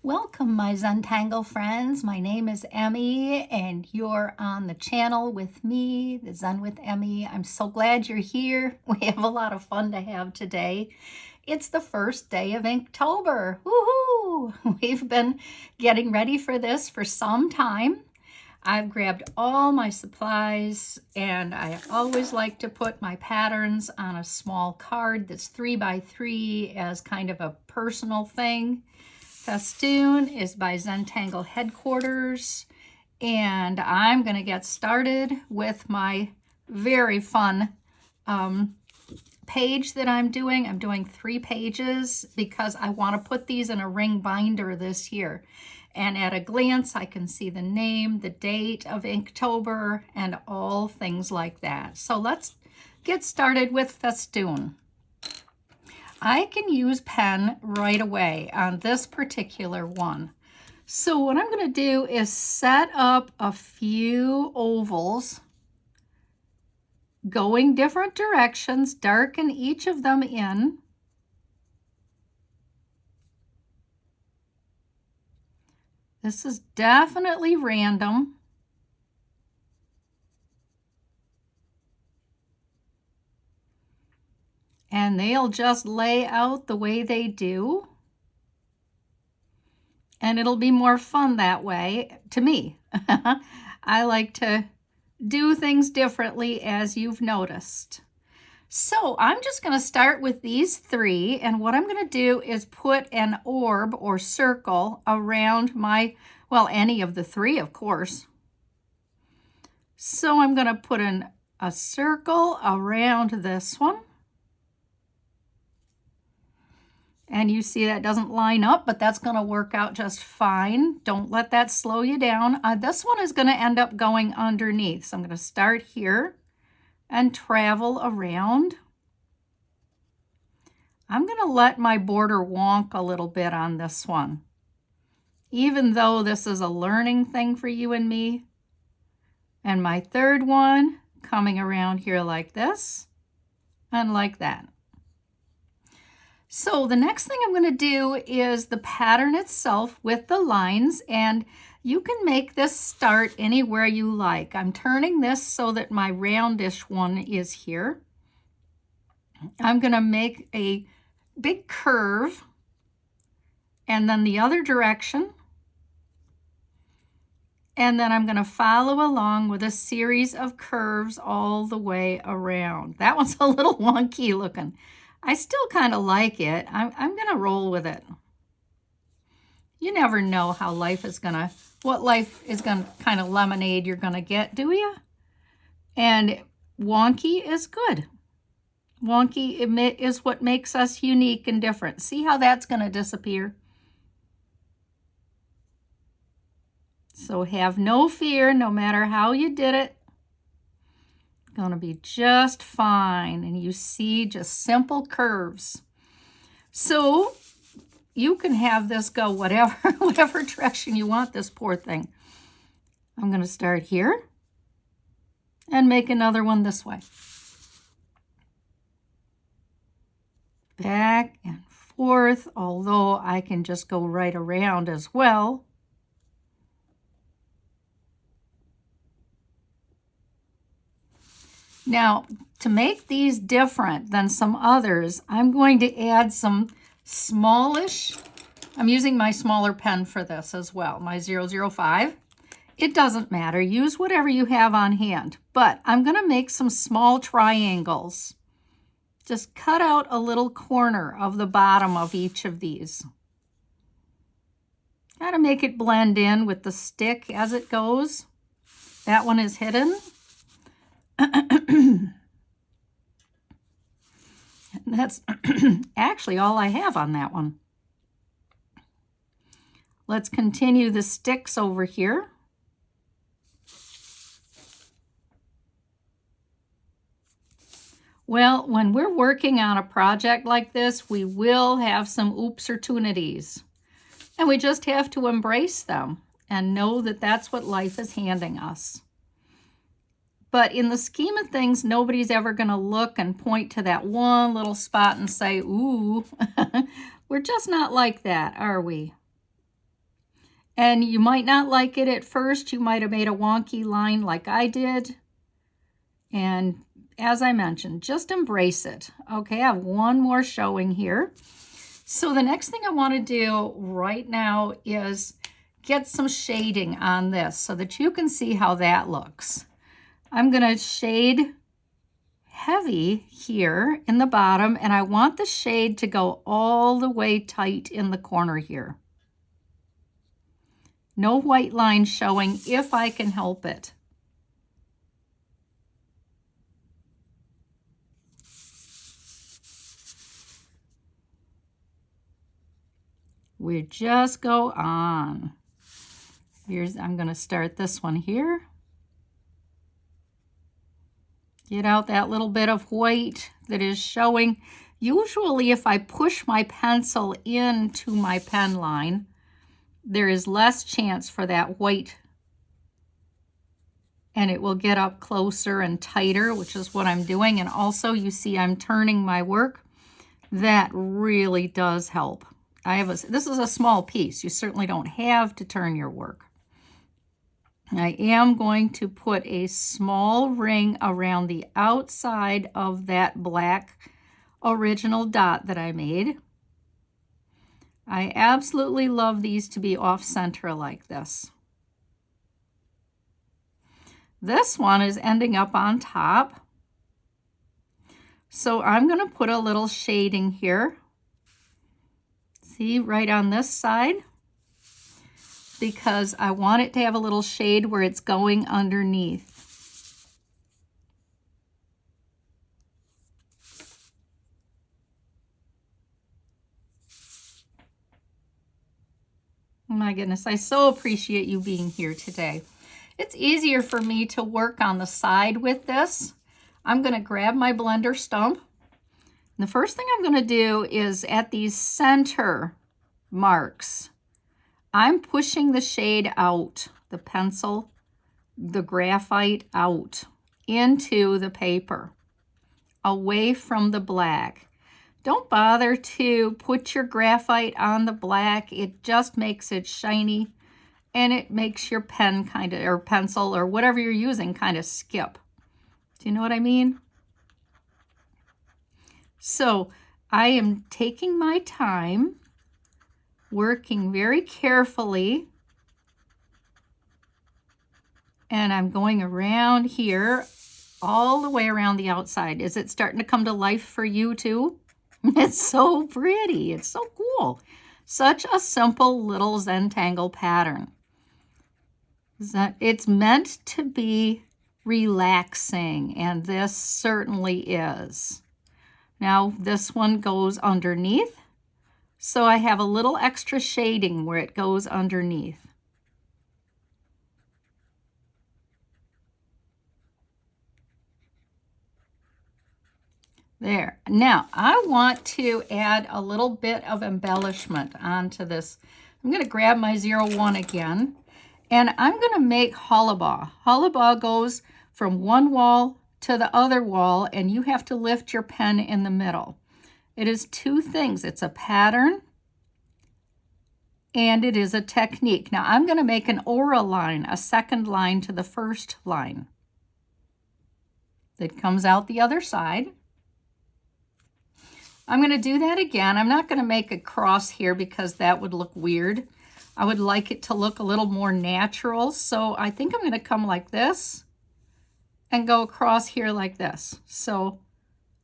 Welcome, my Zentangle friends. My name is Emmy, and you're on the channel with me, the Zen with Emmy. I'm so glad you're here. We have a lot of fun to have today. It's the first day of Inktober. Woohoo! We've been getting ready for this for some time. I've grabbed all my supplies, and I always like to put my patterns on a small card that's 3x3 as kind of a personal thing. Festune is by Zentangle Headquarters, and I'm going to get started with my very fun page that I'm doing. I'm doing 3 pages because I want to put these in a ring binder this year. And at a glance, I can see the name, the date of Inktober, and all things like that. So let's get started with Festune. I can use pen right away on this particular one. So what I'm going to do is set up a few ovals going different directions, darken each of them in. This is definitely random. And they'll just lay out the way they do. And it'll be more fun that way, to me. I like to do things differently, as you've noticed. So I'm just going to start with these 3, and what I'm going to do is put an orb or circle around my, well, any of the 3, of course. So I'm going to put a circle around this one. And you see that doesn't line up, but that's going to work out just fine. Don't let that slow you down. This one is going to end up going underneath. So I'm going to start here and travel around. I'm going to let my border wonk a little bit on this one. Even though this is a learning thing for you and me. And my 3rd one coming around here like this and like that. So the next thing I'm going to do is the pattern itself with the lines, and you can make this start anywhere you like. I'm turning this so that my roundish one is here. I'm going to make a big curve, and then the other direction. And then I'm going to follow along with a series of curves all the way around. That one's a little wonky looking. I still kind of like it. I'm going to roll with it. You never know how life is going to, what life is going to, kind of lemonade you're going to get, do you? And wonky is good. Wonky is what makes us unique and different. See how that's going to disappear? So have no fear, no matter how you did it. Going to be just fine. And you see just simple curves. So you can have this go whatever direction you want this poor thing. I'm going to start here and make another one this way. Back and forth, although I can just go right around as well. Now, to make these different than some others, I'm going to add some smallish, I'm using my smaller pen for this as well, my 005. It doesn't matter, use whatever you have on hand, but I'm going to make some small triangles. Just cut out a little corner of the bottom of each of these. Got to make it blend in with the stick as it goes. That one is hidden. And that's actually all I have on that one. Let's continue the sticks over here. Well, when we're working on a project like this, we will have some opportunities. And we just have to embrace them and know that that's what life is handing us. But in the scheme of things, nobody's ever going to look and point to that one little spot and say, ooh, we're just not like that, are we? And you might not like it at first. You might have made a wonky line like I did. And as I mentioned, just embrace it. Okay, I have one more showing here. So the next thing I want to do right now is get some shading on this so that you can see how that looks. I'm going to shade heavy here in the bottom, and I want the shade to go all the way tight in the corner here. No white lines showing if I can help it. We just go on. I'm going to start this one here. Get out that little bit of white that is showing. Usually if I push my pencil into my pen line, there is less chance for that white, and it will get up closer and tighter, which is what I'm doing. And also you see I'm turning my work. That really does help. This is a small piece. You certainly don't have to turn your work. I am going to put a small ring around the outside of that black original dot that I made. I absolutely love these to be off center like this. This one is ending up on top. So I'm going to put a little shading here. See, right on this side, because I want it to have a little shade where it's going underneath. Oh my goodness, I so appreciate you being here today. It's easier for me to work on the side with this. I'm going to grab my blender stump. And the first thing I'm going to do is at these center marks, I'm pushing the shade out, the pencil, the graphite out into the paper, away from the black. Don't bother to put your graphite on the black. It just makes it shiny, and it makes your pen kind of, or pencil, or whatever you're using, kind of skip. Do you know what I mean? So I am taking my time, working very carefully, and I'm going around here all the way around the outside. Is it starting to come to life for you too? It's so pretty. It's so cool. Such a simple little Zentangle pattern. It's meant to be relaxing, and this certainly is. Now this one goes underneath, so I have a little extra shading where it goes underneath. There. Now I want to add a little bit of embellishment onto this. I'm going to grab my 01 again, and I'm going to make hullabaugh. Hullabaugh goes from one wall to the other wall, and you have to lift your pen in the middle. It is two things. It's a pattern, and it is a technique. Now I'm going to make an aura line, a second line to the first line that comes out the other side. I'm going to do that again. I'm not going to make a cross here because that would look weird. I would like it to look a little more natural. So I think I'm going to come like this and go across here like this. So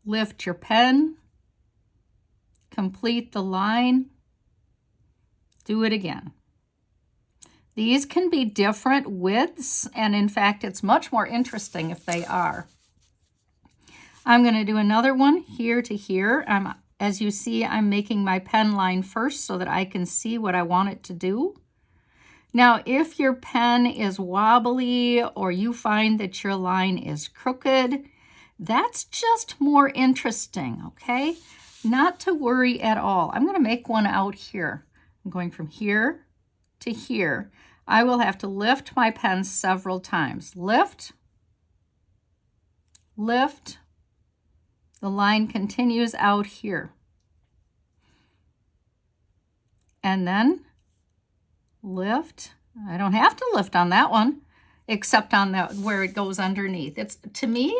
lift your pen, complete the line, do it again. These can be different widths, and in fact, it's much more interesting if they are. I'm going to do another one here to here. As you see, I'm making my pen line first so that I can see what I want it to do. Now, if your pen is wobbly or you find that your line is crooked, that's just more interesting, okay? Not to worry at all. I'm going to make one out here. I'm going from here to here. I will have to lift my pen several times. Lift, lift. The line continues out here. And then lift. I don't have to lift on that one, except on that where it goes underneath. It's, to me,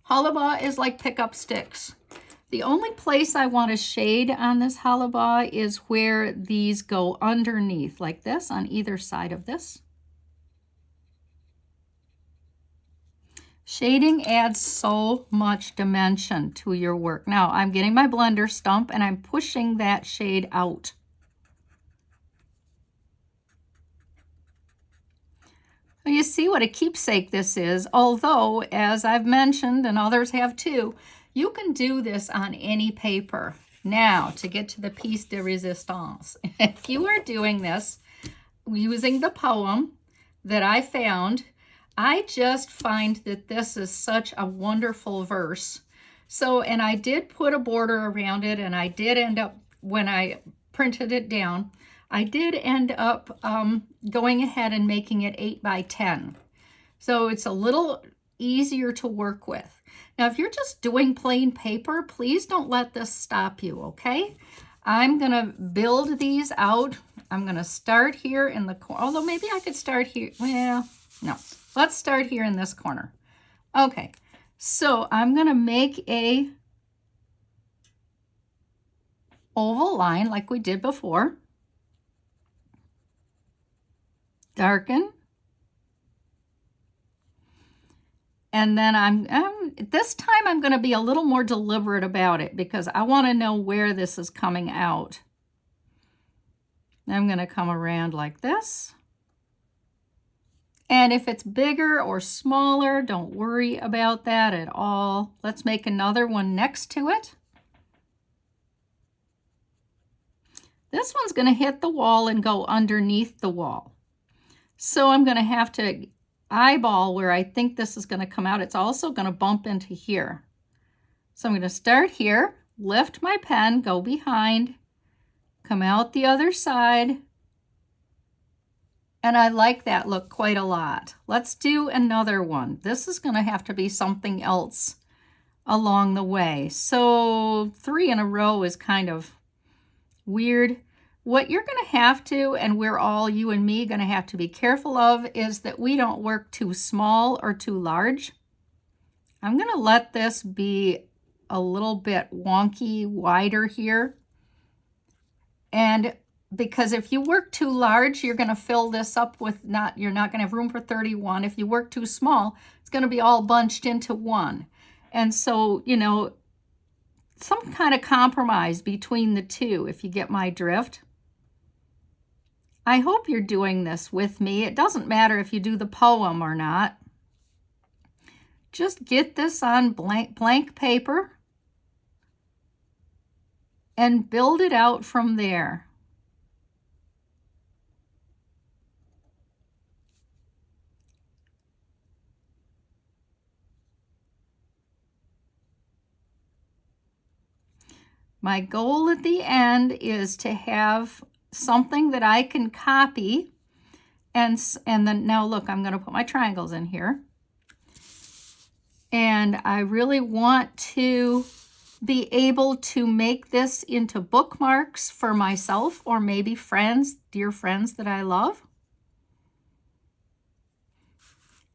Hollabah is like pick up sticks. The only place I want to shade on this Hollabah is where these go underneath, like this, on either side of this. Shading adds so much dimension to your work. Now, I'm getting my blender stump and I'm pushing that shade out. You see what a keepsake this is, although, as I've mentioned, and others have too, you can do this on any paper. Now, to get to the piece de resistance. If you are doing this using the poem that I found, I just find that this is such a wonderful verse. So, and I did put a border around it, and I did end up, when I printed it down, I did end up going ahead and making it 8 by 10. So it's a little easier to work with. Now, if you're just doing plain paper, please don't let this stop you, okay? I'm gonna build these out. I'm gonna start here in the corner, although maybe I could start here. Well, no, let's start here in this corner. Okay, so I'm gonna make a oval line like we did before. Darken. And then this time I'm going to be a little more deliberate about it because I want to know where this is coming out. I'm going to come around like this. And if it's bigger or smaller, don't worry about that at all. Let's make another one next to it. This one's going to hit the wall and go underneath the wall. So I'm going to have to eyeball where I think this is going to come out. It's also going to bump into here. So I'm going to start here, lift my pen, go behind, come out the other side. And I like that look quite a lot. Let's do another one. This is going to have to be something else along the way. So 3 in a row is kind of weird. What you're going to have to, and we're all, you and me, going to have to be careful of is that we don't work too small or too large. I'm going to let this be a little bit wonky, wider here. And because if you work too large, you're going to fill this up with you're not going to have room for 31. If you work too small, it's going to be all bunched into one. And so, you know, some kind of compromise between the two, if you get my drift. I hope you're doing this with me. It doesn't matter if you do the poem or not. Just get this on blank paper and build it out from there. My goal at the end is to have something that I can copy, and then now look, I'm going to put my triangles in here, and I really want to be able to make this into bookmarks for myself or maybe friends, dear friends that I love.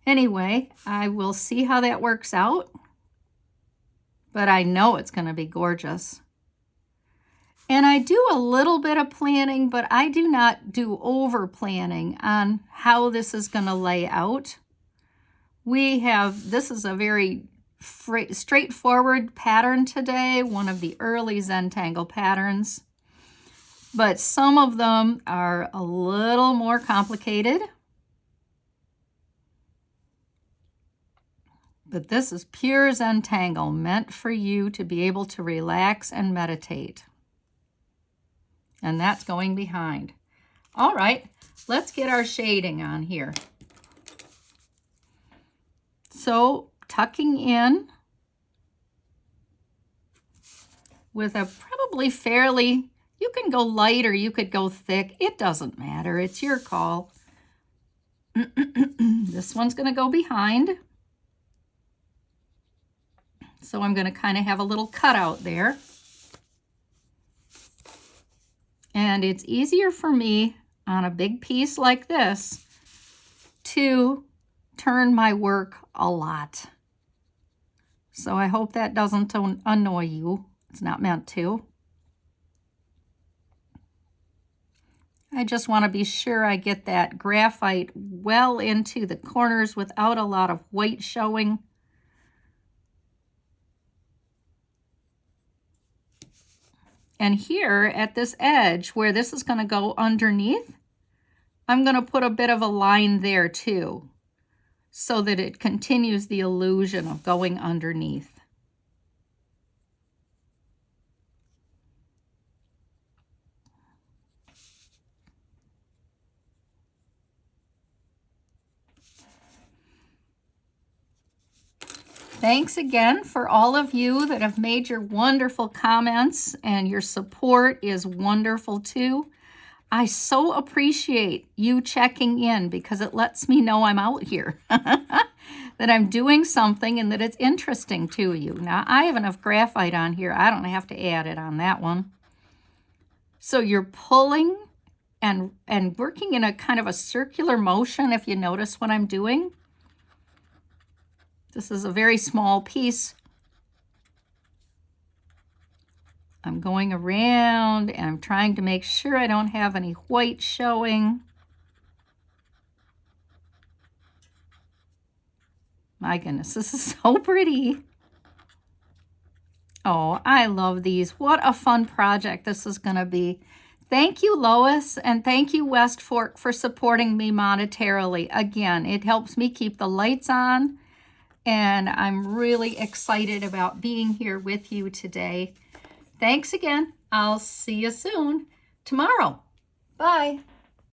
Anyway, I will see how that works out, but I know it's going to be gorgeous. And I do a little bit of planning, but I do not do over planning on how this is going to lay out. This is a very straightforward pattern today, one of the early Zentangle patterns, but some of them are a little more complicated. But this is pure Zentangle, meant for you to be able to relax and meditate. And that's going behind. All right, let's get our shading on here. So tucking in with a probably fairly, you can go light or you could go thick. It doesn't matter, it's your call. This one's gonna go behind. So I'm gonna kind of have a little cutout there. And it's easier for me on a big piece like this to turn my work a lot. So I hope that doesn't annoy you. It's not meant to. I just want to be sure I get that graphite well into the corners without a lot of white showing. And here at this edge where this is going to go underneath, I'm going to put a bit of a line there too, so that it continues the illusion of going underneath. Thanks again for all of you that have made your wonderful comments, and your support is wonderful too. I so appreciate you checking in because it lets me know I'm out here, that I'm doing something and that it's interesting to you. Now, I have enough graphite on here. I don't have to add it on that one. So you're pulling and working in a kind of a circular motion, if you notice what I'm doing. This is a very small piece. I'm going around and I'm trying to make sure I don't have any white showing. My goodness, this is so pretty. Oh, I love these. What a fun project this is going to be. Thank you, Lois, and thank you, West Fork, for supporting me monetarily. Again, it helps me keep the lights on, and I'm really excited about being here with you today. Thanks again. I'll see you soon tomorrow. Bye.